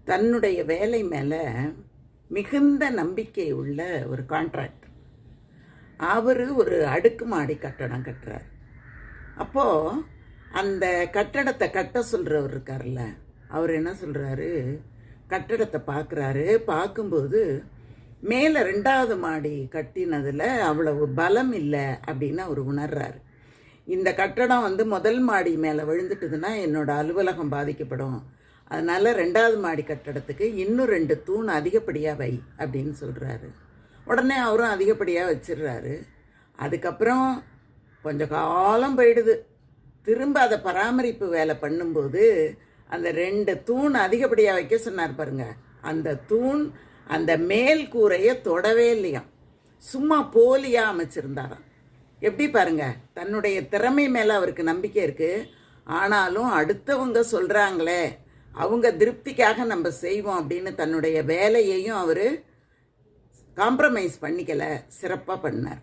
தன்னுடைய வேலை மேலே மிகுந்த நம்பிக்கை உள்ள ஒரு கான்ட்ராக்டர். அவர் ஒரு அடுக்குமாடி கட்டடம் கட்டுறார். அப்போது அந்த கட்டடத்தை கட்ட சொல்கிறவர் இருக்கார்ல, அவர் என்ன சொல்கிறாரு, கட்டடத்தை பார்க்குறாரு. பார்க்கும்போது மேலே 2வது மாடி கட்டினதில் அவ்வளவு பலம் இல்லை அப்படின்னு அவர் உணர்றாரு. இந்த கட்டடம் முதல் மாடி மேலே விழுந்துட்டுதுன்னா என்னோடய அலுவலகம் பாதிக்கப்படும், அதனால் 2வது மாடி கட்டடத்துக்கு இன்னும் 2 தூண் அதிகப்படியாக வை அப்படின்னு சொல்கிறாரு. உடனே அவரும் அதிகப்படியாக வச்சிடுறாரு. அதுக்கப்புறம் கொஞ்சம் காலம் போயிடுது. திரும்ப அதை பராமரிப்பு வேலை பண்ணும்போது அந்த 2 தூண் அதிகப்படியாக வைக்க சொன்னார் பாருங்க. அந்த தூண் அந்த மேல் கூரையை தொடவே இல்லையாம், சும்மா போலியாக அமைச்சிருந்தாராம். எப்படி பாருங்க, தன்னுடைய திறமை மேலே அவருக்கு நம்பிக்கை இருக்குது. ஆனாலும் அடுத்தவங்க சொல்கிறாங்களே, அவங்க திருப்திக்காக நம்ம செய்வோம் அப்படின்னு தன்னுடைய வேலையையும் அவர் காம்ப்ரமைஸ் பண்ணிக்கலை, சிறப்பாக பண்ணார்.